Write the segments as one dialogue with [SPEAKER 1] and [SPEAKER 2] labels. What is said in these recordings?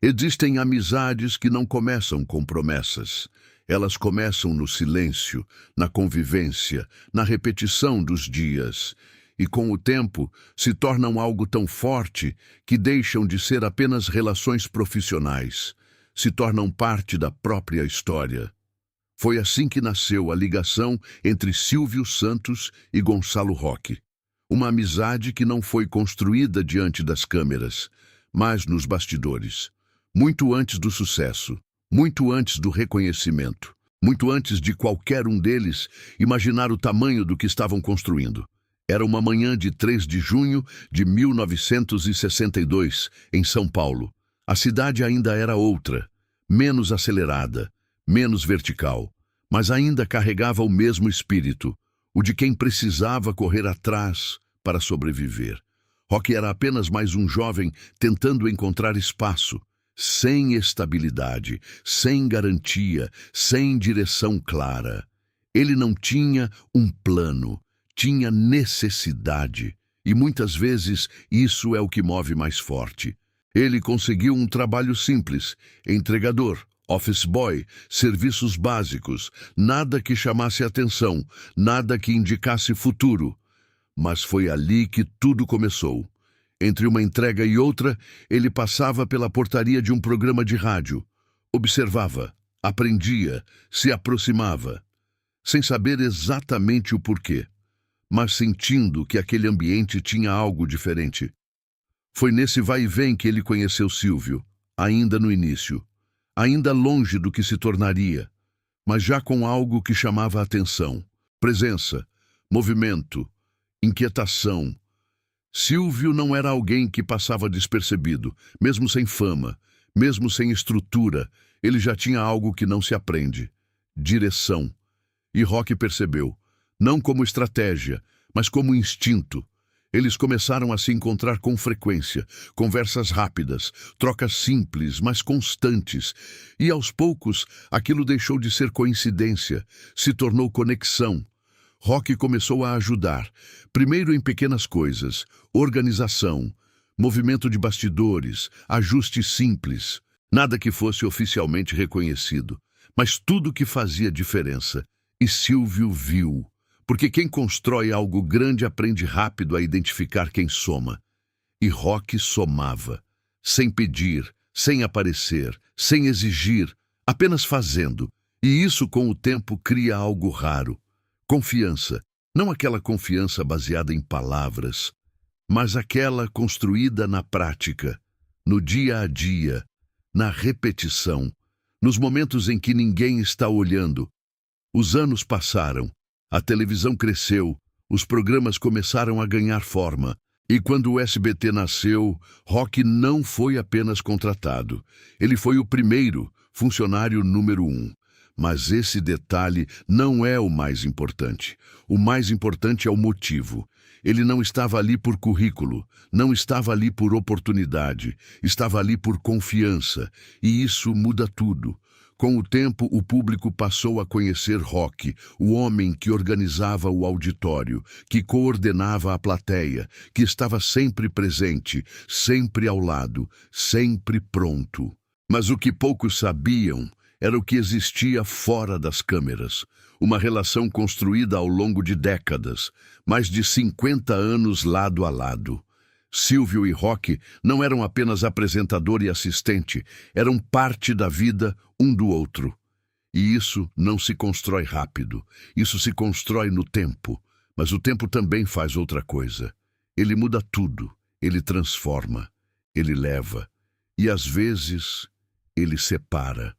[SPEAKER 1] Existem amizades que não começam com promessas. Elas começam no silêncio, na convivência, na repetição dos dias. E com o tempo, se tornam algo tão forte que deixam de ser apenas relações profissionais. Se tornam parte da própria história. Foi assim que nasceu a ligação entre Silvio Santos e Gonçalo Roque. Uma amizade que não foi construída diante das câmeras, mas nos bastidores. Muito antes do sucesso, muito antes do reconhecimento, muito antes de qualquer um deles imaginar o tamanho do que estavam construindo. Era uma manhã de 3 de junho de 1962, em São Paulo. A cidade ainda era outra, menos acelerada, menos vertical, mas ainda carregava o mesmo espírito, o de quem precisava correr atrás para sobreviver. Roque era apenas mais um jovem tentando encontrar espaço, sem estabilidade, sem garantia, sem direção clara. Ele não tinha um plano, tinha necessidade, e muitas vezes isso é o que move mais forte. Ele conseguiu um trabalho simples, entregador, office boy, serviços básicos, nada que chamasse atenção, nada que indicasse futuro. Mas foi ali que tudo começou. Entre uma entrega e outra, ele passava pela portaria de um programa de rádio. Observava, aprendia, se aproximava, sem saber exatamente o porquê, mas sentindo que aquele ambiente tinha algo diferente. Foi nesse vai e vem que ele conheceu Silvio, ainda no início, ainda longe do que se tornaria, mas já com algo que chamava a atenção: presença, movimento, inquietação. Silvio não era alguém que passava despercebido, mesmo sem fama, mesmo sem estrutura. Ele já tinha algo que não se aprende: direção. E Roque percebeu, não como estratégia, mas como instinto. Eles começaram a se encontrar com frequência, conversas rápidas, trocas simples, mas constantes. E aos poucos, aquilo deixou de ser coincidência, se tornou conexão. Roque começou a ajudar, primeiro em pequenas coisas, organização, movimento de bastidores, ajuste simples, nada que fosse oficialmente reconhecido, mas tudo que fazia diferença. E Silvio viu, porque quem constrói algo grande aprende rápido a identificar quem soma. E Roque somava, sem pedir, sem aparecer, sem exigir, apenas fazendo. E isso com o tempo cria algo raro. Confiança, não aquela confiança baseada em palavras, mas aquela construída na prática, no dia a dia, na repetição, nos momentos em que ninguém está olhando. Os anos passaram, a televisão cresceu, os programas começaram a ganhar forma. E quando o SBT nasceu, Roque não foi apenas contratado. Ele foi o primeiro, funcionário número 1. Mas esse detalhe não é o mais importante. O mais importante é o motivo. Ele não estava ali por currículo, não estava ali por oportunidade, estava ali por confiança. E isso muda tudo. Com o tempo, o público passou a conhecer Roque, o homem que organizava o auditório, que coordenava a plateia, que estava sempre presente, sempre ao lado, sempre pronto. Mas o que poucos sabiam era o que existia fora das câmeras. Uma relação construída ao longo de décadas, mais de 50 anos lado a lado. Silvio e Roque não eram apenas apresentador e assistente, eram parte da vida um do outro. E isso não se constrói rápido, isso se constrói no tempo. Mas o tempo também faz outra coisa. Ele muda tudo, ele transforma, ele leva. E às vezes, ele separa.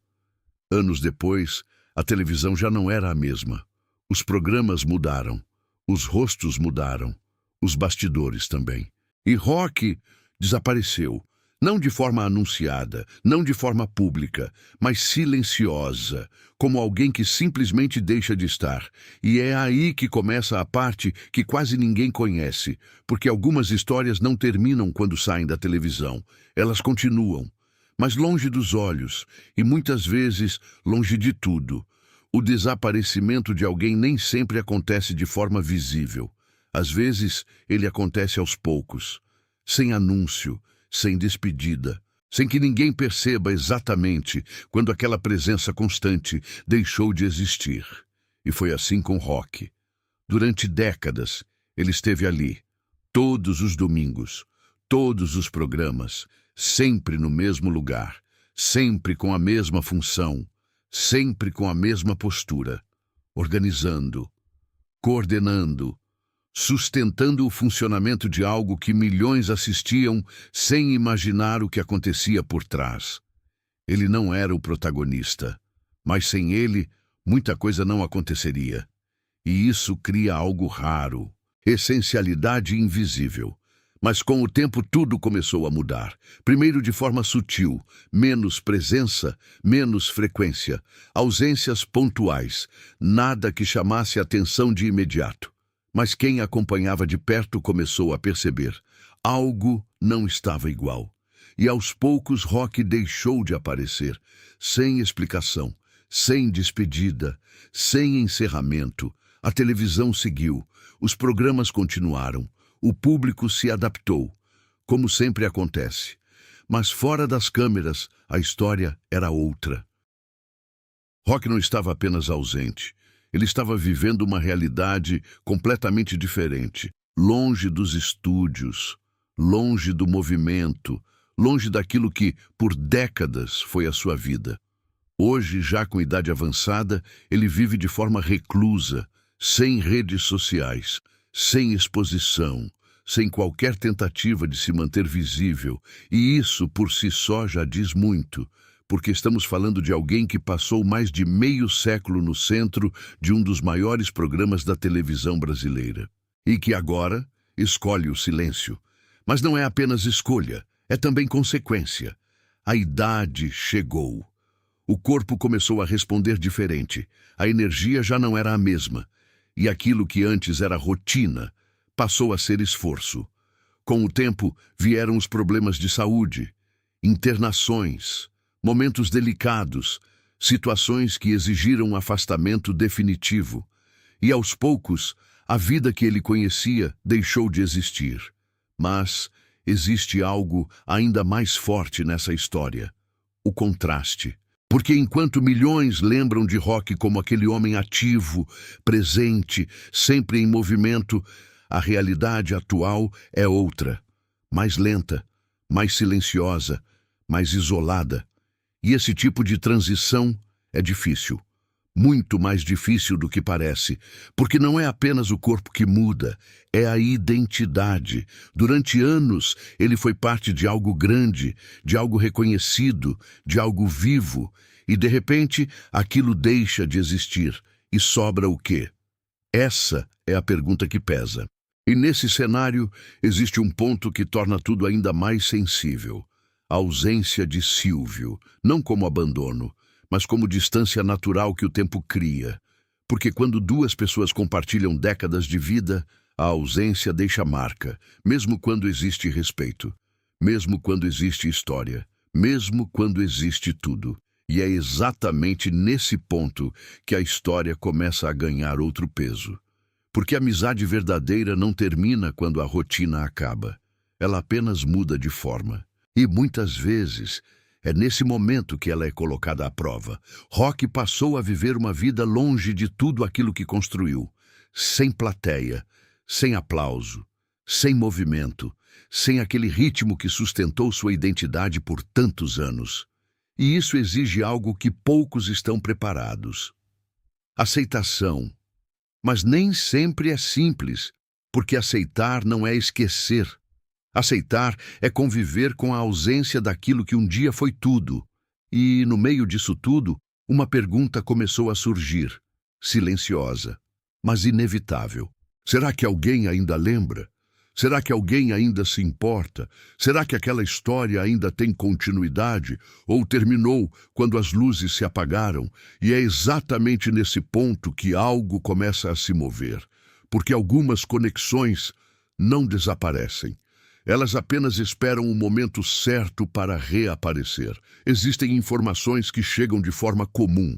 [SPEAKER 1] Anos depois, a televisão já não era a mesma. Os programas mudaram, os rostos mudaram, os bastidores também. E Roque desapareceu, não de forma anunciada, não de forma pública, mas silenciosa, como alguém que simplesmente deixa de estar. E é aí que começa a parte que quase ninguém conhece, porque algumas histórias não terminam quando saem da televisão, elas continuam. Mas longe dos olhos, e muitas vezes longe de tudo. O desaparecimento de alguém nem sempre acontece de forma visível. Às vezes, ele acontece aos poucos, sem anúncio, sem despedida, sem que ninguém perceba exatamente quando aquela presença constante deixou de existir. E foi assim com Rock. Durante décadas, ele esteve ali, todos os domingos, todos os programas, sempre no mesmo lugar, sempre com a mesma função, sempre com a mesma postura, organizando, coordenando, sustentando o funcionamento de algo que milhões assistiam sem imaginar o que acontecia por trás. Ele não era o protagonista, mas sem ele, muita coisa não aconteceria. E isso cria algo raro, essencialidade invisível. Mas com o tempo tudo começou a mudar. Primeiro de forma sutil, menos presença, menos frequência, ausências pontuais, nada que chamasse atenção de imediato. Mas quem acompanhava de perto começou a perceber. Algo não estava igual. E aos poucos Rock deixou de aparecer, sem explicação, sem despedida, sem encerramento. A televisão seguiu, os programas continuaram, o público se adaptou, como sempre acontece. Mas fora das câmeras, a história era outra. Rock não estava apenas ausente, ele estava vivendo uma realidade completamente diferente, longe dos estúdios, longe do movimento, longe daquilo que, por décadas, foi a sua vida. Hoje, já com idade avançada, ele vive de forma reclusa, sem redes sociais, sem exposição, sem qualquer tentativa de se manter visível. E isso, por si só, já diz muito, porque estamos falando de alguém que passou mais de meio século no centro de um dos maiores programas da televisão brasileira. E que agora escolhe o silêncio. Mas não é apenas escolha, é também consequência. A idade chegou. O corpo começou a responder diferente. A energia já não era a mesma. E aquilo que antes era rotina passou a ser esforço. Com o tempo, vieram os problemas de saúde, internações, momentos delicados, situações que exigiram um afastamento definitivo. E aos poucos, a vida que ele conhecia deixou de existir. Mas existe algo ainda mais forte nessa história: o contraste. Porque enquanto milhões lembram de Rock como aquele homem ativo, presente, sempre em movimento, a realidade atual é outra, mais lenta, mais silenciosa, mais isolada. E esse tipo de transição é difícil, muito mais difícil do que parece, porque não é apenas o corpo que muda, é a identidade. Durante anos, ele foi parte de algo grande, de algo reconhecido, de algo vivo, e de repente, aquilo deixa de existir, e sobra o quê? Essa é a pergunta que pesa. E nesse cenário, existe um ponto que torna tudo ainda mais sensível: a ausência de Silvio, não como abandono, mas como distância natural que o tempo cria. Porque quando duas pessoas compartilham décadas de vida, a ausência deixa marca, mesmo quando existe respeito, mesmo quando existe história, mesmo quando existe tudo. E é exatamente nesse ponto que a história começa a ganhar outro peso. Porque a amizade verdadeira não termina quando a rotina acaba. Ela apenas muda de forma. E muitas vezes é nesse momento que ela é colocada à prova. Rock passou a viver uma vida longe de tudo aquilo que construiu, sem plateia, sem aplauso, sem movimento, sem aquele ritmo que sustentou sua identidade por tantos anos. E isso exige algo que poucos estão preparados: aceitação. Mas nem sempre é simples, porque aceitar não é esquecer. Aceitar é conviver com a ausência daquilo que um dia foi tudo. E, no meio disso tudo, uma pergunta começou a surgir, silenciosa, mas inevitável. Será que alguém ainda lembra? Será que alguém ainda se importa? Será que aquela história ainda tem continuidade? Ou terminou quando as luzes se apagaram? E é exatamente nesse ponto que algo começa a se mover. Porque algumas conexões não desaparecem. Elas apenas esperam o momento certo para reaparecer. Existem informações que chegam de forma comum,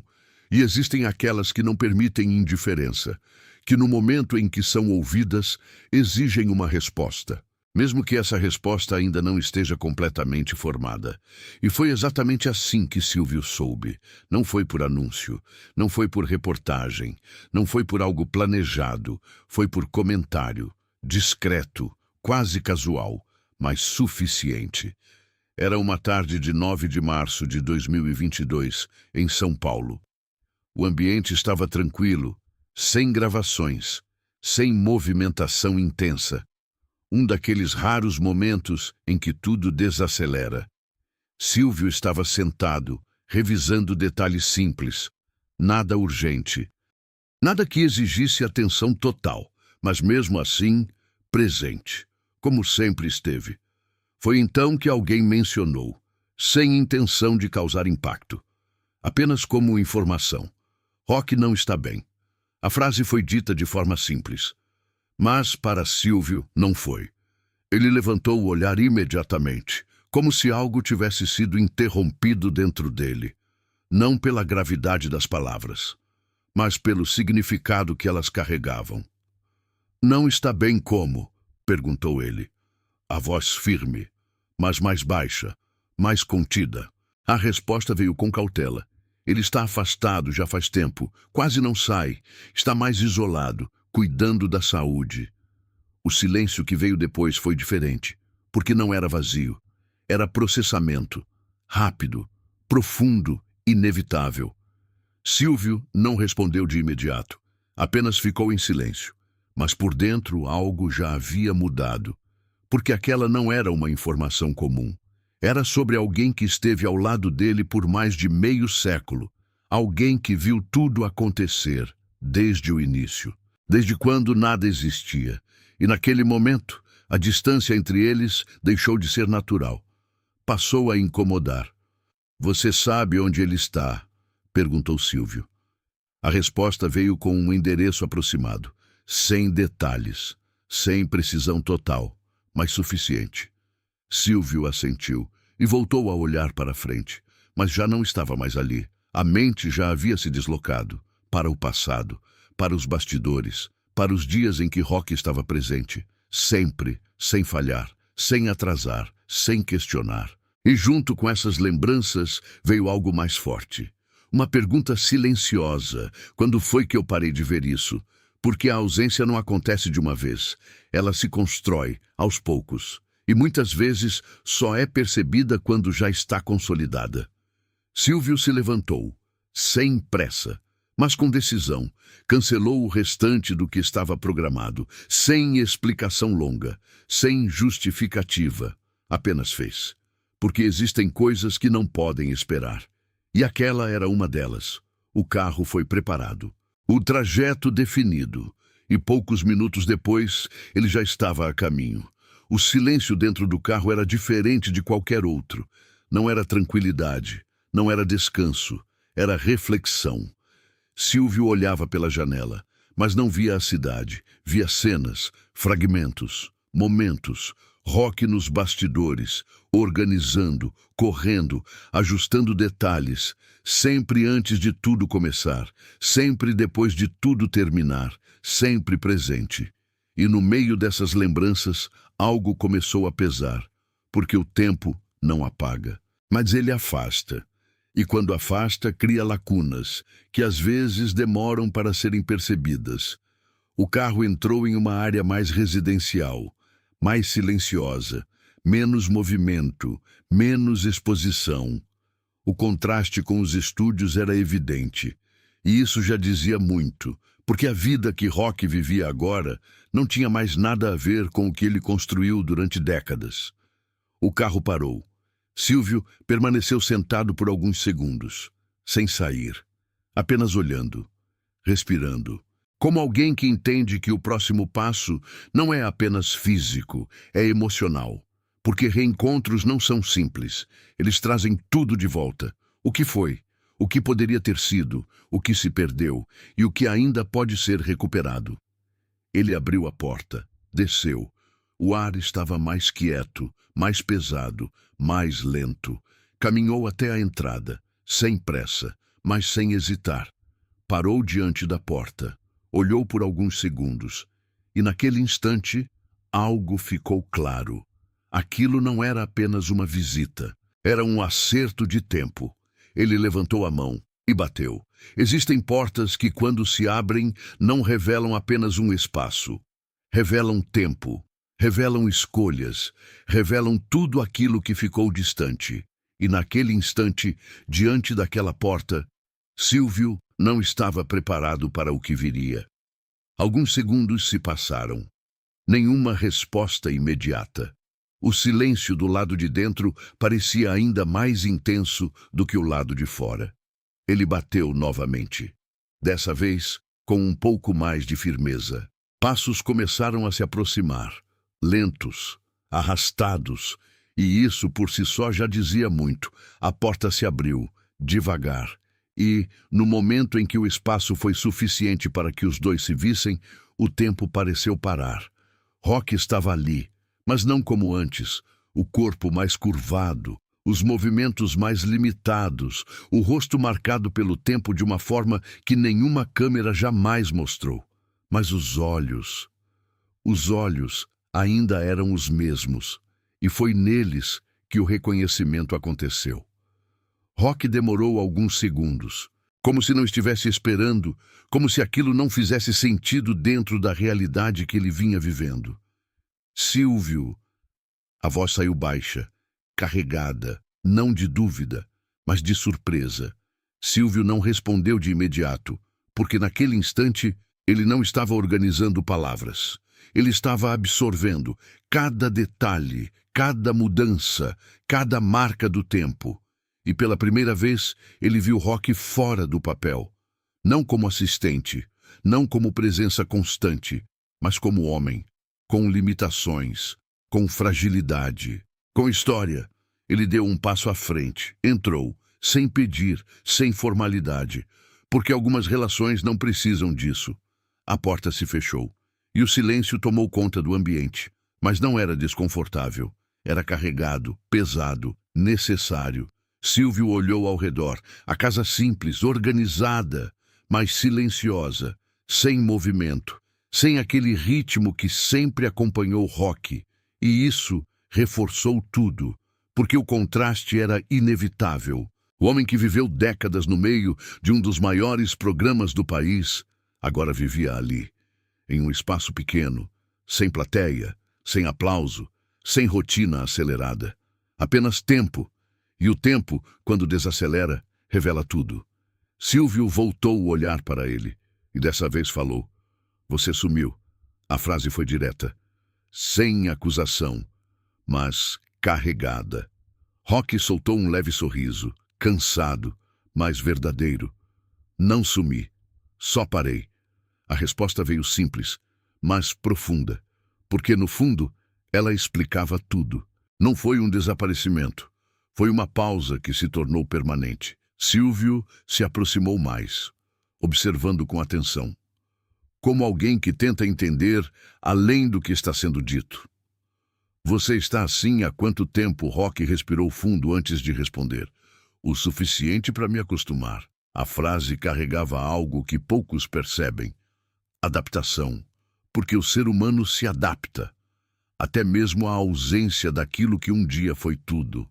[SPEAKER 1] e existem aquelas que não permitem indiferença, que no momento em que são ouvidas, exigem uma resposta. mesmo que essa resposta ainda não esteja completamente formada. E foi exatamente assim que Silvio soube. Não foi por anúncio, não foi por reportagem, não foi por algo planejado, foi por comentário, discreto, quase casual, mas suficiente. Era uma tarde de 9 de março de 2022, em São Paulo. O ambiente estava tranquilo, sem gravações, sem movimentação intensa. Um daqueles raros momentos em que tudo desacelera. Silvio estava sentado, revisando detalhes simples. Nada urgente. Nada que exigisse atenção total, mas mesmo assim, presente, como sempre esteve. Foi então que alguém mencionou, sem intenção de causar impacto, apenas como informação. Rock não está bem. A frase foi dita de forma simples. Mas para Silvio não foi. Ele levantou o olhar imediatamente, como se algo tivesse sido interrompido dentro dele. Não pela gravidade das palavras, mas pelo significado que elas carregavam. "Não está bem como?" perguntou ele. A voz firme, mas mais baixa, mais contida. A resposta veio com cautela. Ele está afastado já faz tempo, quase não sai, está mais isolado, cuidando da saúde. O silêncio que veio depois foi diferente, porque não era vazio. Era processamento, rápido, profundo, inevitável. Silvio não respondeu de imediato, apenas ficou em silêncio. Mas por dentro algo já havia mudado, porque aquela não era uma informação comum. Era sobre alguém que esteve ao lado dele por mais de meio século, alguém que viu tudo acontecer, desde o início, desde quando nada existia. E naquele momento, a distância entre eles deixou de ser natural. Passou a incomodar. "Você sabe onde ele está?" perguntou Silvio. A resposta veio com um endereço aproximado, sem detalhes, sem precisão total, mas suficiente. Silvio assentiu e voltou a olhar para frente, mas já não estava mais ali. A mente já havia se deslocado para o passado, para os bastidores, para os dias em que Rock estava presente, sempre, sem falhar, sem atrasar, sem questionar. E junto com essas lembranças veio algo mais forte. Uma pergunta silenciosa: quando foi que eu parei de ver isso? Porque a ausência não acontece de uma vez. Ela se constrói, aos poucos. E muitas vezes só é percebida quando já está consolidada. Silvio se levantou, sem pressa, mas com decisão. Cancelou o restante do que estava programado, sem explicação longa, sem justificativa. Apenas fez. Porque existem coisas que não podem esperar. E aquela era uma delas. O carro foi preparado. O trajeto definido. E poucos minutos depois, ele já estava a caminho. O silêncio dentro do carro era diferente de qualquer outro. Não era tranquilidade, não era descanso, era reflexão. Silvio olhava pela janela, mas não via a cidade. Via cenas, fragmentos, momentos. Rock nos bastidores, organizando, correndo, ajustando detalhes, sempre antes de tudo começar, sempre depois de tudo terminar, sempre presente. E no meio dessas lembranças, algo começou a pesar, porque o tempo não apaga, mas ele afasta. E quando afasta, cria lacunas, que às vezes demoram para serem percebidas. O carro entrou em uma área mais residencial, mais silenciosa, menos movimento, menos exposição. O contraste com os estúdios era evidente, e isso já dizia muito, porque a vida que Rock vivia agora não tinha mais nada a ver com o que ele construiu durante décadas. O carro parou. Silvio permaneceu sentado por alguns segundos, sem sair, apenas olhando, respirando. Como alguém que entende que o próximo passo não é apenas físico, é emocional. Porque reencontros não são simples. Eles trazem tudo de volta. O que foi? O que poderia ter sido? O que se perdeu? E o que ainda pode ser recuperado? Ele abriu a porta, desceu. O ar estava mais quieto, mais pesado, mais lento. Caminhou até a entrada, sem pressa, mas sem hesitar. Parou diante da porta. Olhou por alguns segundos, e naquele instante, algo ficou claro. Aquilo não era apenas uma visita. Era um acerto de tempo. Ele levantou a mão e bateu. Existem portas que, quando se abrem, não revelam apenas um espaço. Revelam tempo, revelam escolhas, revelam tudo aquilo que ficou distante. E naquele instante, diante daquela porta, Silvio não estava preparado para o que viria. Alguns segundos se passaram. Nenhuma resposta imediata. O silêncio do lado de dentro parecia ainda mais intenso do que o lado de fora. Ele bateu novamente. Dessa vez, com um pouco mais de firmeza. Passos começaram a se aproximar, lentos, arrastados, e isso por si só já dizia muito. A porta se abriu, devagar, e, no momento em que o espaço foi suficiente para que os dois se vissem, o tempo pareceu parar. Rock estava ali, mas não como antes, o corpo mais curvado, os movimentos mais limitados, o rosto marcado pelo tempo de uma forma que nenhuma câmera jamais mostrou. Mas os olhos ainda eram os mesmos, e foi neles que o reconhecimento aconteceu. Rock demorou alguns segundos, como se não estivesse esperando, como se aquilo não fizesse sentido dentro da realidade que ele vinha vivendo. Silvio. A voz saiu baixa, carregada, não de dúvida, mas de surpresa. Silvio não respondeu de imediato, porque naquele instante ele não estava organizando palavras. Ele estava absorvendo cada detalhe, cada mudança, cada marca do tempo. E pela primeira vez ele viu Rock fora do papel. Não como assistente, não como presença constante, mas como homem, com limitações, com fragilidade, com história. Ele deu um passo à frente, entrou, sem pedir, sem formalidade, porque algumas relações não precisam disso. A porta se fechou, e o silêncio tomou conta do ambiente, mas não era desconfortável. Era carregado, pesado, necessário. Silvio olhou ao redor, a casa simples, organizada, mas silenciosa, sem movimento, sem aquele ritmo que sempre acompanhou Rock. E isso reforçou tudo, porque o contraste era inevitável. O homem que viveu décadas no meio de um dos maiores programas do país, agora vivia ali, em um espaço pequeno, sem plateia, sem aplauso, sem rotina acelerada. Apenas tempo. E o tempo, quando desacelera, revela tudo. Silvio voltou o olhar para ele, e dessa vez falou: "Você sumiu." A frase foi direta, sem acusação, mas carregada. Rock soltou um leve sorriso, cansado, mas verdadeiro. "Não sumi, só parei." A resposta veio simples, mas profunda, porque no fundo ela explicava tudo. Não foi um desaparecimento, foi uma pausa que se tornou permanente. Silvio se aproximou mais, observando com atenção, como alguém que tenta entender além do que está sendo dito. "Você está assim há quanto tempo?" Rock respirou fundo antes de responder. "O suficiente para me acostumar." A frase carregava algo que poucos percebem: adaptação, porque o ser humano se adapta, até mesmo à ausência daquilo que um dia foi tudo.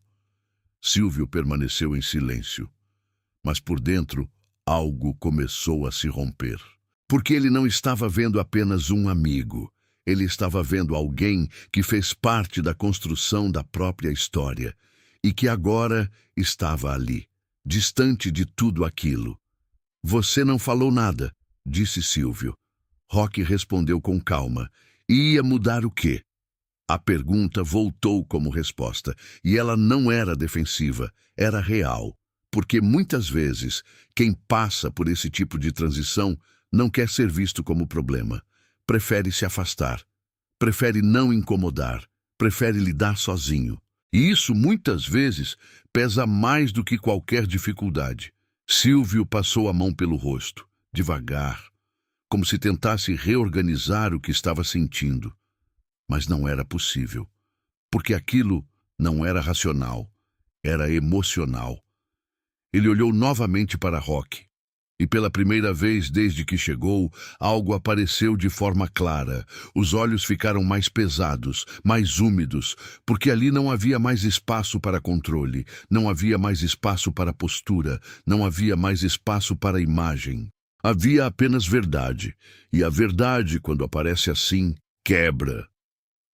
[SPEAKER 1] Silvio permaneceu em silêncio, mas por dentro algo começou a se romper. Porque ele não estava vendo apenas um amigo, ele estava vendo alguém que fez parte da construção da própria história e que agora estava ali, distante de tudo aquilo. "Você não falou nada", disse Silvio. Rock respondeu com calma. Ia mudar o quê? A pergunta voltou como resposta, e ela não era defensiva, era real. Porque muitas vezes, quem passa por esse tipo de transição não quer ser visto como problema. Prefere se afastar, prefere não incomodar, prefere lidar sozinho. E isso, muitas vezes, pesa mais do que qualquer dificuldade. Silvio passou a mão pelo rosto, devagar, como se tentasse reorganizar o que estava sentindo. Mas não era possível, porque aquilo não era racional, era emocional. Ele olhou novamente para Rock, E pela primeira vez desde que chegou, algo apareceu de forma clara. Os olhos ficaram mais pesados, mais úmidos, porque ali não havia mais espaço para controle, não havia mais espaço para postura, não havia mais espaço para imagem. Havia apenas verdade, e a verdade, quando aparece assim, quebra.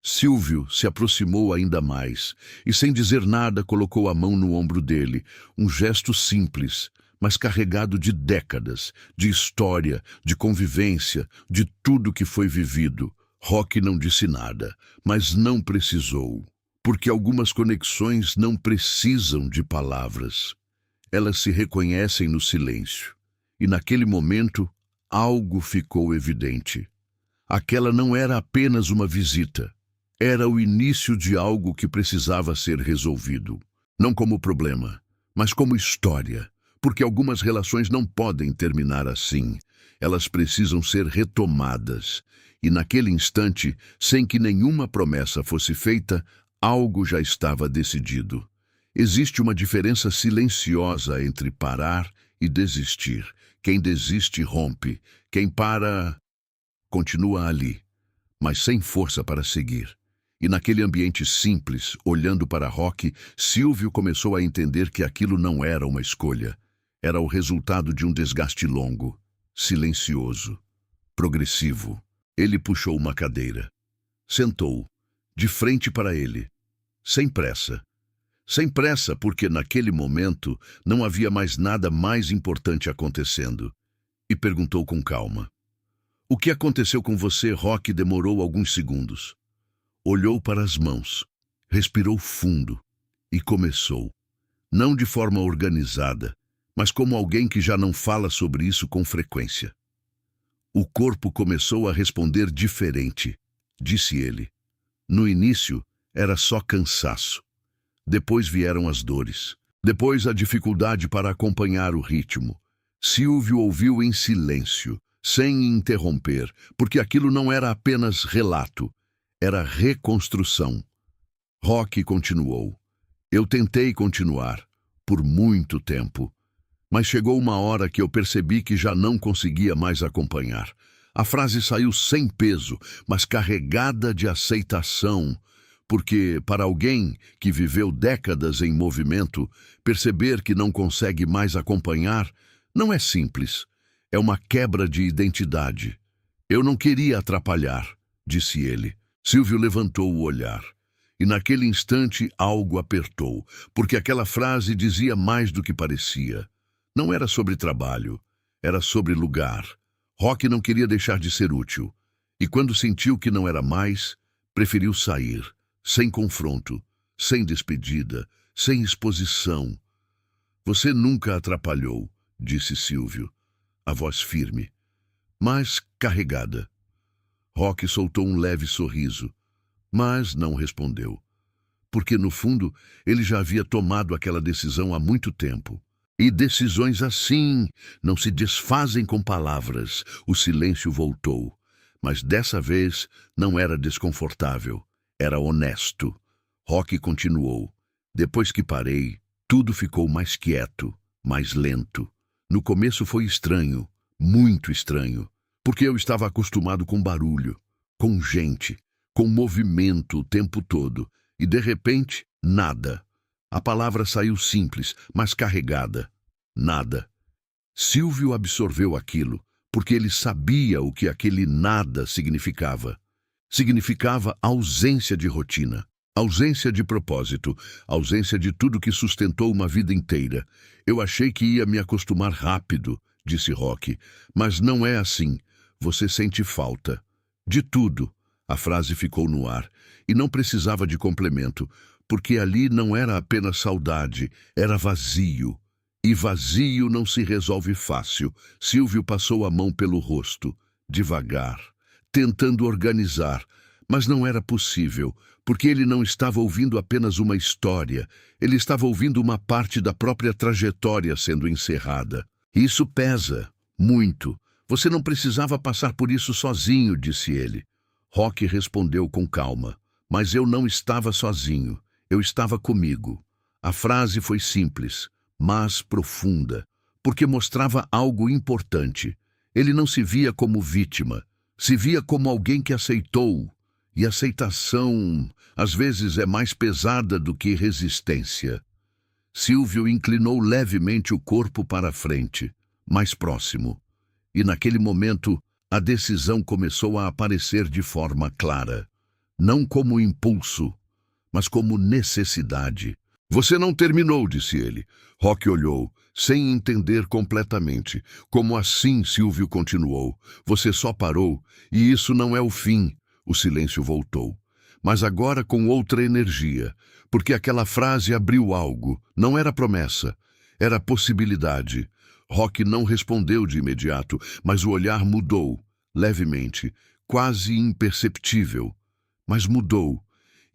[SPEAKER 1] Silvio se aproximou ainda mais e, sem dizer nada, colocou a mão no ombro dele, um gesto simples, mas carregado de décadas, de história, de convivência, de tudo que foi vivido. Roque não disse nada, mas não precisou, porque algumas conexões não precisam de palavras. Elas se reconhecem no silêncio. E naquele momento, algo ficou evidente. Aquela não era apenas uma visita. Era o início de algo que precisava ser resolvido. Não como problema, mas como história. Porque algumas relações não podem terminar assim. Elas precisam ser retomadas. E naquele instante, sem que nenhuma promessa fosse feita, algo já estava decidido. Existe uma diferença silenciosa entre parar e desistir. Quem desiste rompe. Quem para, continua ali, mas sem força para seguir. E naquele ambiente simples, olhando para Roque, Silvio começou a entender que aquilo não era uma escolha. Era o resultado de um desgaste longo, silencioso, progressivo. Ele puxou uma cadeira. Sentou, de frente para ele, sem pressa. Sem pressa, porque naquele momento não havia mais nada mais importante acontecendo. E perguntou com calma. O que aconteceu com você, Roque? Demorou alguns segundos. Olhou para as mãos, respirou fundo e começou. Não de forma organizada, mas como alguém que já não fala sobre isso com frequência. O corpo começou a responder diferente, disse ele. No início, era só cansaço. Depois vieram as dores. Depois a dificuldade para acompanhar o ritmo. Silvio ouviu em silêncio, sem interromper, porque aquilo não era apenas relato, era reconstrução. Roque continuou. Eu tentei continuar, por muito tempo. Mas chegou uma hora que eu percebi que já não conseguia mais acompanhar. A frase saiu sem peso, mas carregada de aceitação, porque, para alguém que viveu décadas em movimento, perceber que não consegue mais acompanhar não é simples. É uma quebra de identidade. Eu não queria atrapalhar, disse ele. Silvio levantou o olhar. E naquele instante algo apertou, porque aquela frase dizia mais do que parecia. Não era sobre trabalho, era sobre lugar. Roque não queria deixar de ser útil. E quando sentiu que não era mais, preferiu sair, sem confronto, sem despedida, sem exposição. Você nunca atrapalhou, disse Silvio, a voz firme, mas carregada. Roque soltou um leve sorriso, mas não respondeu. Porque, no fundo, ele já havia tomado aquela decisão há muito tempo. E decisões assim não se desfazem com palavras. O silêncio voltou. Mas dessa vez não era desconfortável. Era honesto. Roque continuou. Depois que parei, tudo ficou mais quieto, mais lento. No começo foi estranho, muito estranho. Porque eu estava acostumado com barulho, com gente, com movimento o tempo todo. E de repente, nada. A palavra saiu simples, mas carregada. Nada. Silvio absorveu aquilo, porque ele sabia o que aquele nada significava. Significava ausência de rotina, ausência de propósito, ausência de tudo que sustentou uma vida inteira. Eu achei que ia me acostumar rápido, disse Roque, mas não é assim. Você sente falta. De tudo. A frase ficou no ar, e não precisava de complemento, porque ali não era apenas saudade, era vazio. E vazio não se resolve fácil. Silvio passou a mão pelo rosto, devagar, tentando organizar, mas não era possível, porque ele não estava ouvindo apenas uma história, ele estava ouvindo uma parte da própria trajetória sendo encerrada. Isso pesa, muito. Você não precisava passar por isso sozinho, disse ele. Roque respondeu com calma. Mas eu não estava sozinho, eu estava comigo. A frase foi simples, mas profunda, porque mostrava algo importante. Ele não se via como vítima, se via como alguém que aceitou. E aceitação, às vezes, é mais pesada do que resistência. Silvio inclinou levemente o corpo para a frente, mais próximo. E naquele momento, a decisão começou a aparecer de forma clara. Não como impulso, mas como necessidade. Você não terminou, disse ele. Roque olhou, sem entender completamente. Como assim, Silvio continuou. Você só parou, e isso não é o fim. O silêncio voltou, mas agora com outra energia, porque aquela frase abriu algo. Não era promessa, era possibilidade. Roque não respondeu de imediato, mas o olhar mudou, levemente, quase imperceptível. Mas mudou,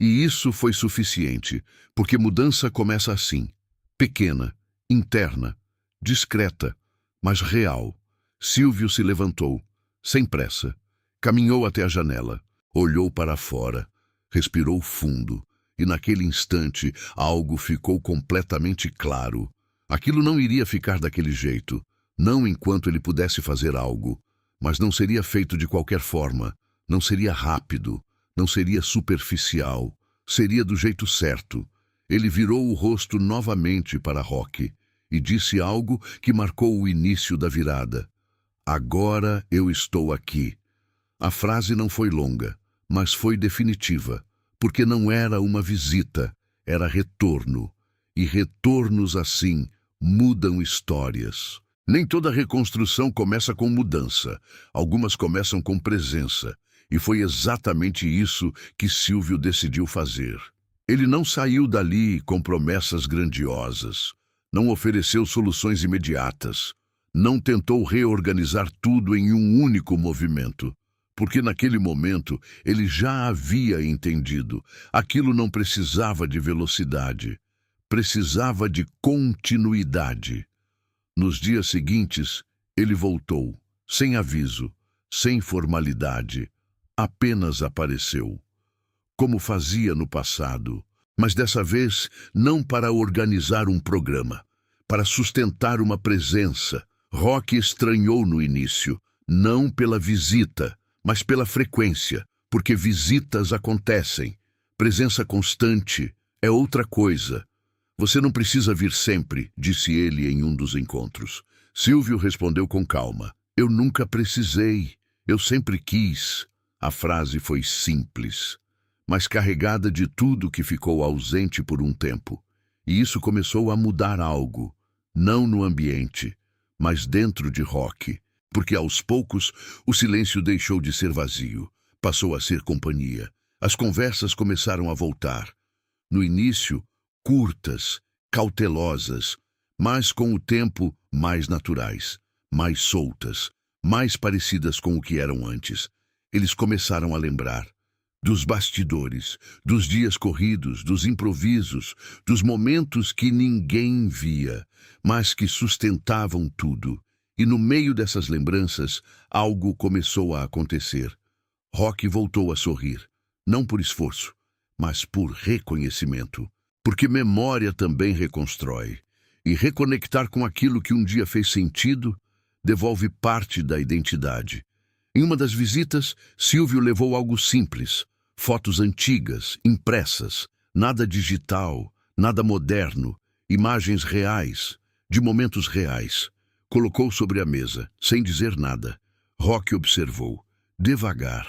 [SPEAKER 1] e isso foi suficiente, porque mudança começa assim, pequena, interna, discreta, mas real. Silvio se levantou, sem pressa, caminhou até a janela. Olhou para fora, respirou fundo, e naquele instante algo ficou completamente claro. Aquilo não iria ficar daquele jeito, não enquanto ele pudesse fazer algo, mas não seria feito de qualquer forma, não seria rápido, não seria superficial, seria do jeito certo. Ele virou o rosto novamente para Roque e disse algo que marcou o início da virada. Agora eu estou aqui. A frase não foi longa, mas foi definitiva, porque não era uma visita, era retorno. E retornos assim mudam histórias. Nem toda reconstrução começa com mudança, algumas começam com presença, e foi exatamente isso que Silvio decidiu fazer. Ele não saiu dali com promessas grandiosas, não ofereceu soluções imediatas, não tentou reorganizar tudo em um único movimento. Porque naquele momento ele já havia entendido. Aquilo não precisava de velocidade, precisava de continuidade. Nos dias seguintes, ele voltou, sem aviso, sem formalidade, apenas apareceu, como fazia no passado, mas dessa vez não para organizar um programa, para sustentar uma presença. Roque estranhou no início, não pela visita, mas pela frequência, porque visitas acontecem. Presença constante é outra coisa. Você não precisa vir sempre, disse ele em um dos encontros. Silvio respondeu com calma. Eu nunca precisei, eu sempre quis. A frase foi simples, mas carregada de tudo que ficou ausente por um tempo. E isso começou a mudar algo, não no ambiente, mas dentro de Roque. Porque aos poucos o silêncio deixou de ser vazio, passou a ser companhia. As conversas começaram a voltar. No início, curtas, cautelosas, mas com o tempo mais naturais, mais soltas, mais parecidas com o que eram antes. Eles começaram a lembrar dos bastidores, dos dias corridos, dos improvisos, dos momentos que ninguém via, mas que sustentavam tudo. E no meio dessas lembranças, algo começou a acontecer. Roque voltou a sorrir, não por esforço, mas por reconhecimento. Porque memória também reconstrói. E reconectar com aquilo que um dia fez sentido devolve parte da identidade. Em uma das visitas, Silvio levou algo simples, fotos antigas, impressas, nada digital, nada moderno, imagens reais, de momentos reais. Colocou sobre a mesa, sem dizer nada. Roque observou, devagar,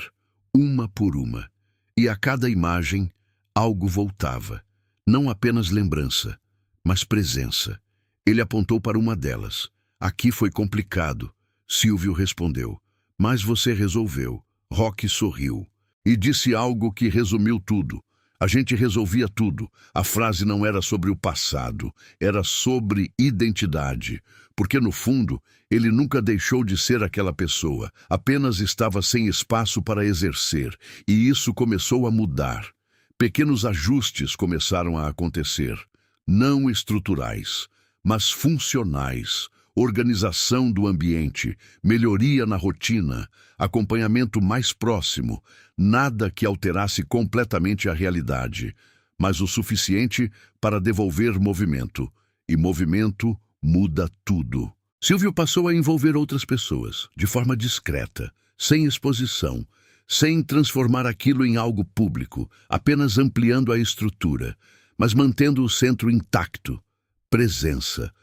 [SPEAKER 1] uma por uma. E a cada imagem, algo voltava. Não apenas lembrança, mas presença. Ele apontou para uma delas. Aqui foi complicado. Silvio respondeu. Mas você resolveu. Roque sorriu. E disse algo que resumiu tudo. A gente resolvia tudo. A frase não era sobre o passado, era sobre identidade. Porque, no fundo, ele nunca deixou de ser aquela pessoa, apenas estava sem espaço para exercer, e isso começou a mudar. Pequenos ajustes começaram a acontecer, não estruturais, mas funcionais. Organização do ambiente, melhoria na rotina, acompanhamento mais próximo, nada que alterasse completamente a realidade, mas o suficiente para devolver movimento. E movimento muda tudo. Silvio passou a envolver outras pessoas, de forma discreta, sem exposição, sem transformar aquilo em algo público, apenas ampliando a estrutura, mas mantendo o centro intacto, presença.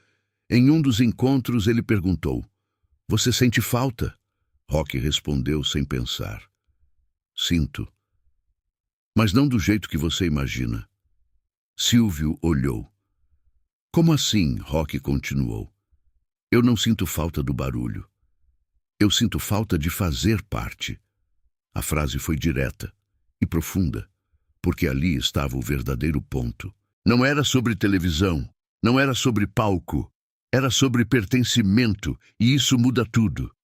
[SPEAKER 1] Em um dos encontros ele perguntou: "Você sente falta?" Roque respondeu sem pensar: "Sinto, mas não do jeito que você imagina." Silvio olhou. "Como assim?" Roque continuou. "Eu não sinto falta do barulho. Eu sinto falta de fazer parte." A frase foi direta e profunda, porque ali estava o verdadeiro ponto. Não era sobre televisão, não era sobre palco, era sobre pertencimento, e isso muda tudo.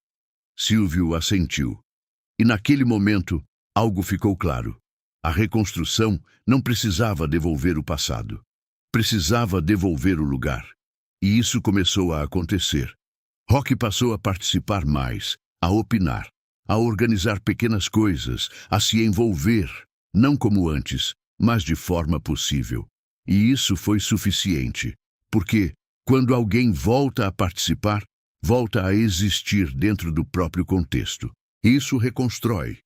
[SPEAKER 1] Silvio assentiu. E naquele momento, algo ficou claro. A reconstrução não precisava devolver o passado. Precisava devolver o lugar. E isso começou a acontecer. Roque passou a participar mais, a opinar, a organizar pequenas coisas, a se envolver, não como antes, mas de forma possível. E isso foi suficiente, porque, quando alguém volta a participar, volta a existir dentro do próprio contexto. Isso reconstrói.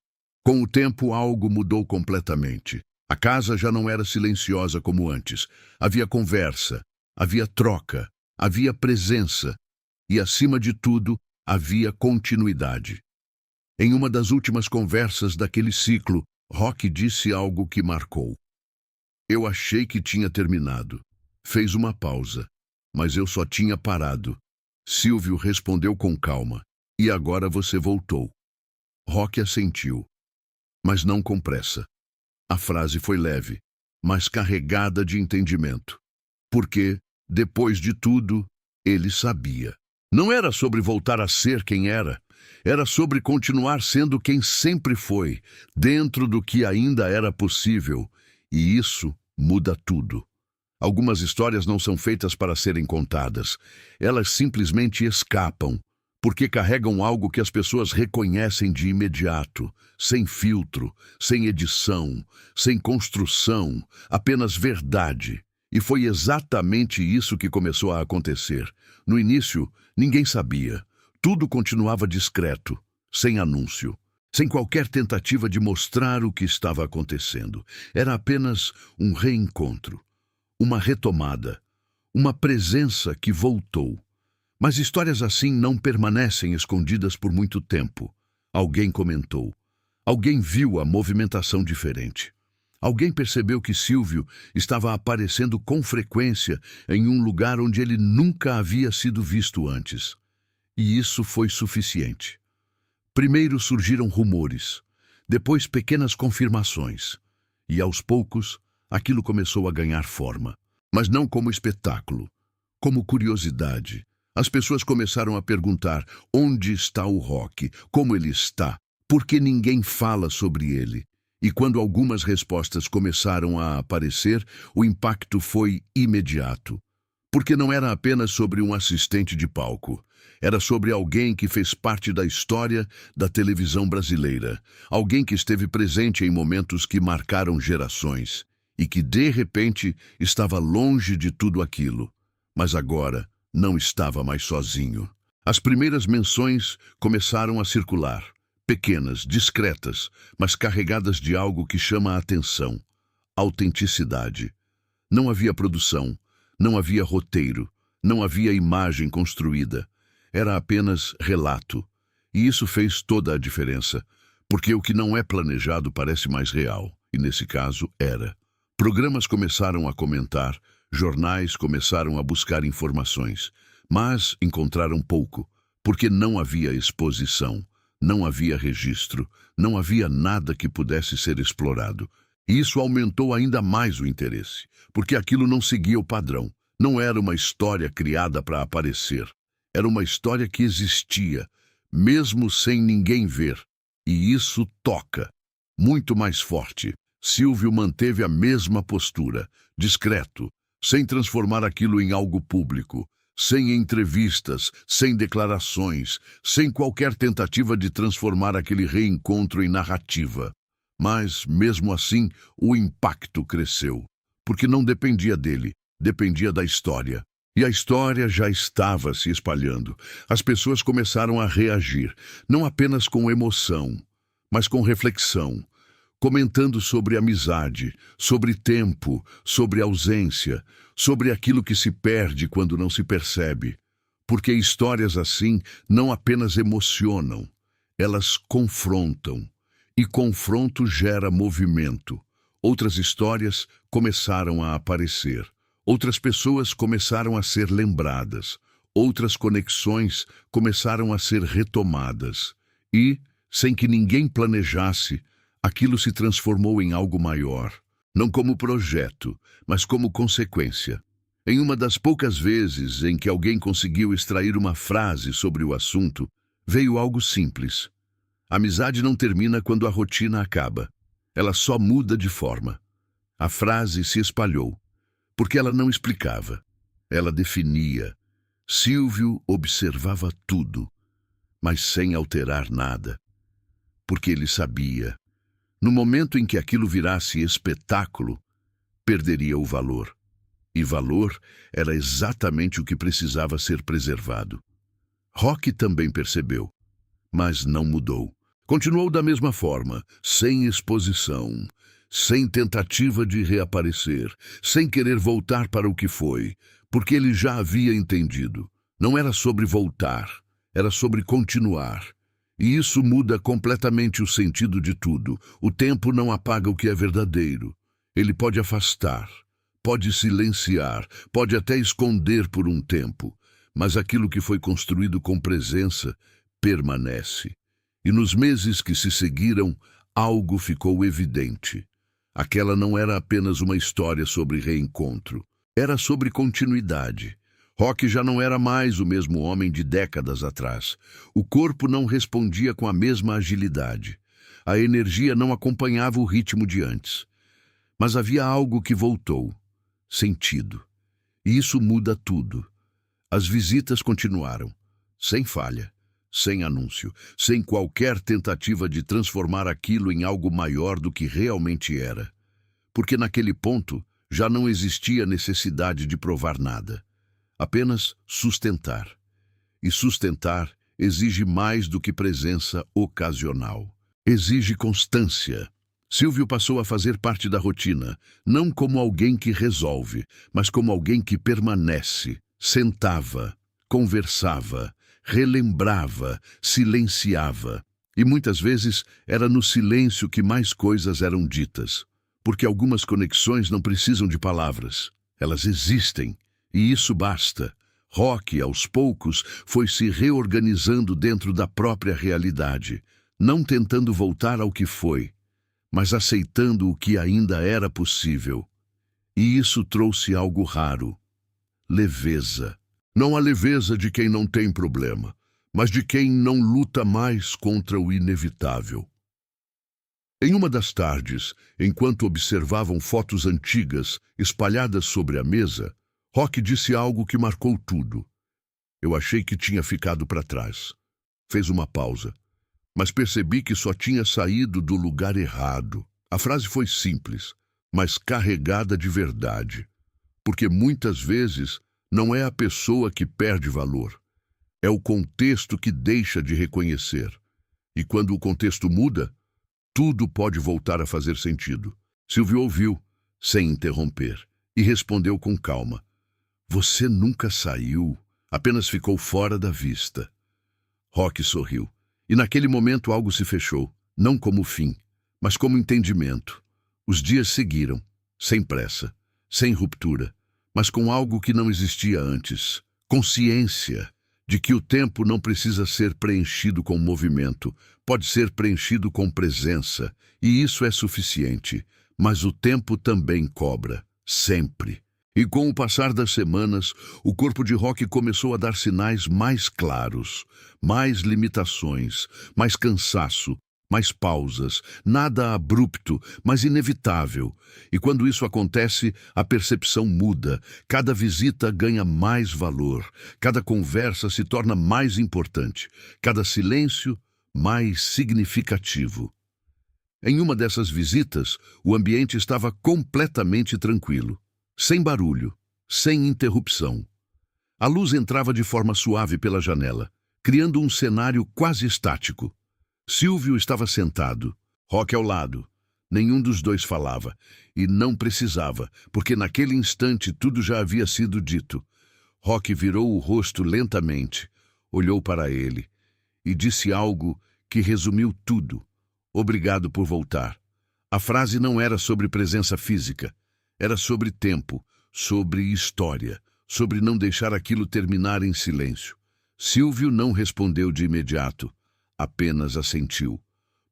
[SPEAKER 1] Com o tempo, algo mudou completamente. A casa já não era silenciosa como antes. Havia conversa, havia troca, havia presença e, acima de tudo, havia continuidade. Em uma das últimas conversas daquele ciclo, Roque disse algo que marcou. "Eu achei que tinha terminado." Fez uma pausa, mas eu só tinha parado. Silvio respondeu com calma: "E agora você voltou." Roque assentiu, mas não com pressa. A frase foi leve, mas carregada de entendimento. Porque, depois de tudo, ele sabia. Não era sobre voltar a ser quem era. Era sobre continuar sendo quem sempre foi, dentro do que ainda era possível. E isso muda tudo. Algumas histórias não são feitas para serem contadas. Elas simplesmente escapam, porque carregam algo que as pessoas reconhecem de imediato, sem filtro, sem edição, sem construção, apenas verdade. E foi exatamente isso que começou a acontecer. No início, ninguém sabia. Tudo continuava discreto, sem anúncio, sem qualquer tentativa de mostrar o que estava acontecendo. Era apenas um reencontro, uma retomada, uma presença que voltou. Mas histórias assim não permanecem escondidas por muito tempo. Alguém comentou. Alguém viu a movimentação diferente. Alguém percebeu que Silvio estava aparecendo com frequência em um lugar onde ele nunca havia sido visto antes. E isso foi suficiente. Primeiro surgiram rumores, depois pequenas confirmações. E aos poucos, aquilo começou a ganhar forma. Mas não como espetáculo, como curiosidade. As pessoas começaram a perguntar: onde está o Roque? Como ele está? Por que ninguém fala sobre ele? E quando algumas respostas começaram a aparecer, o impacto foi imediato. Porque não era apenas sobre um assistente de palco. Era sobre alguém que fez parte da história da televisão brasileira. Alguém que esteve presente em momentos que marcaram gerações. E que, de repente, estava longe de tudo aquilo. Mas agora não estava mais sozinho. As primeiras menções começaram a circular. Pequenas, discretas, mas carregadas de algo que chama a atenção: autenticidade. Não havia produção, não havia roteiro, não havia imagem construída. Era apenas relato. E isso fez toda a diferença, porque o que não é planejado parece mais real, e nesse caso era. Programas começaram a comentar, jornais começaram a buscar informações, mas encontraram pouco, porque não havia exposição. Não havia registro, não havia nada que pudesse ser explorado. E isso aumentou ainda mais o interesse, porque aquilo não seguia o padrão. Não era uma história criada para aparecer. Era uma história que existia, mesmo sem ninguém ver. E isso toca. Muito mais forte. Silvio manteve a mesma postura, discreto, sem transformar aquilo em algo público. Sem entrevistas, sem declarações, sem qualquer tentativa de transformar aquele reencontro em narrativa. Mas, mesmo assim, o impacto cresceu, porque não dependia dele, dependia da história. E a história já estava se espalhando. As pessoas começaram a reagir, não apenas com emoção, mas com reflexão, comentando sobre amizade, sobre tempo, sobre ausência, sobre aquilo que se perde quando não se percebe. Porque histórias assim não apenas emocionam, elas confrontam. E confronto gera movimento. Outras histórias começaram a aparecer. Outras pessoas começaram a ser lembradas. Outras conexões começaram a ser retomadas. E, sem que ninguém planejasse, aquilo se transformou em algo maior. Não como projeto, mas como consequência. Em uma das poucas vezes em que alguém conseguiu extrair uma frase sobre o assunto, veio algo simples. A amizade não termina quando a rotina acaba. Ela só muda de forma. A frase se espalhou, porque ela não explicava. Ela definia. Silvio observava tudo, mas sem alterar nada. Porque ele sabia. No momento em que aquilo virasse espetáculo, perderia o valor. E valor era exatamente o que precisava ser preservado. Roque também percebeu, mas não mudou. Continuou da mesma forma, sem exposição, sem tentativa de reaparecer, sem querer voltar para o que foi, porque ele já havia entendido. Não era sobre voltar, era sobre continuar. E isso muda completamente o sentido de tudo. O tempo não apaga o que é verdadeiro. Ele pode afastar, pode silenciar, pode até esconder por um tempo, mas aquilo que foi construído com presença permanece. E nos meses que se seguiram, algo ficou evidente. Aquela não era apenas uma história sobre reencontro, era sobre continuidade. Roque já não era mais o mesmo homem de décadas atrás. O corpo não respondia com a mesma agilidade. A energia não acompanhava o ritmo de antes. Mas havia algo que voltou. Sentido. E isso muda tudo. As visitas continuaram, sem falha, sem anúncio, sem qualquer tentativa de transformar aquilo em algo maior do que realmente era. Porque naquele ponto já não existia necessidade de provar nada. Apenas sustentar. E sustentar exige mais do que presença ocasional. Exige constância. Silvio passou a fazer parte da rotina, não como alguém que resolve, mas como alguém que permanece, sentava, conversava, relembrava, silenciava. E muitas vezes era no silêncio que mais coisas eram ditas, porque algumas conexões não precisam de palavras. Elas existem, e isso basta. Roque, aos poucos, foi se reorganizando dentro da própria realidade, não tentando voltar ao que foi, mas aceitando o que ainda era possível. E isso trouxe algo raro: leveza. Não a leveza de quem não tem problema, mas de quem não luta mais contra o inevitável. Em uma das tardes, enquanto observavam fotos antigas espalhadas sobre a mesa, Roque disse algo que marcou tudo. Eu achei que tinha ficado para trás. Fez uma pausa, mas percebi que só tinha saído do lugar errado. A frase foi simples, mas carregada de verdade. Porque muitas vezes não é a pessoa que perde valor, é o contexto que deixa de reconhecer. E quando o contexto muda, tudo pode voltar a fazer sentido. Silvio ouviu, sem interromper, e respondeu com calma: Você nunca saiu, apenas ficou fora da vista. Roque sorriu, e naquele momento algo se fechou, não como fim, mas como entendimento. Os dias seguiram, sem pressa, sem ruptura, mas com algo que não existia antes: consciência de que o tempo não precisa ser preenchido com movimento, pode ser preenchido com presença, e isso é suficiente. Mas o tempo também cobra, sempre. E com o passar das semanas, o corpo de Roque começou a dar sinais mais claros, mais limitações, mais cansaço, mais pausas, nada abrupto, mas inevitável. E quando isso acontece, a percepção muda, cada visita ganha mais valor, cada conversa se torna mais importante, cada silêncio mais significativo. Em uma dessas visitas, o ambiente estava completamente tranquilo, sem barulho, sem interrupção. A luz entrava de forma suave pela janela, criando um cenário quase estático. Silvio estava sentado, Roque ao lado. Nenhum dos dois falava, e não precisava, porque naquele instante tudo já havia sido dito. Roque virou o rosto lentamente, olhou para ele e disse algo que resumiu tudo. Obrigado por voltar. A frase não era sobre presença física, era sobre tempo, sobre história, sobre não deixar aquilo terminar em silêncio. Silvio não respondeu de imediato, apenas assentiu,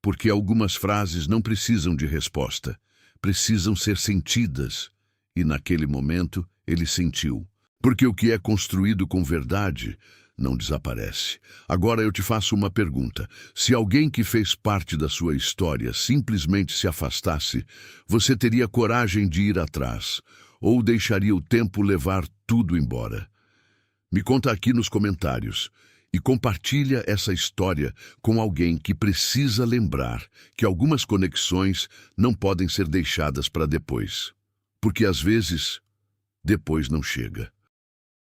[SPEAKER 1] porque algumas frases não precisam de resposta, precisam ser sentidas, e naquele momento ele sentiu. Porque o que é construído com verdade não desaparece. Agora eu te faço uma pergunta. Se alguém que fez parte da sua história simplesmente se afastasse, você teria coragem de ir atrás? Ou deixaria o tempo levar tudo embora? Me conta aqui nos comentários. E compartilha essa história com alguém que precisa lembrar que algumas conexões não podem ser deixadas para depois. Porque às vezes, depois não chega.